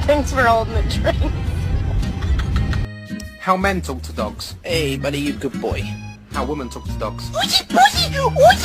Thanks for holding the drink. How men talk to dogs. Hey, buddy, you good boy. How women talk to dogs. Pussy, pussy, pussy.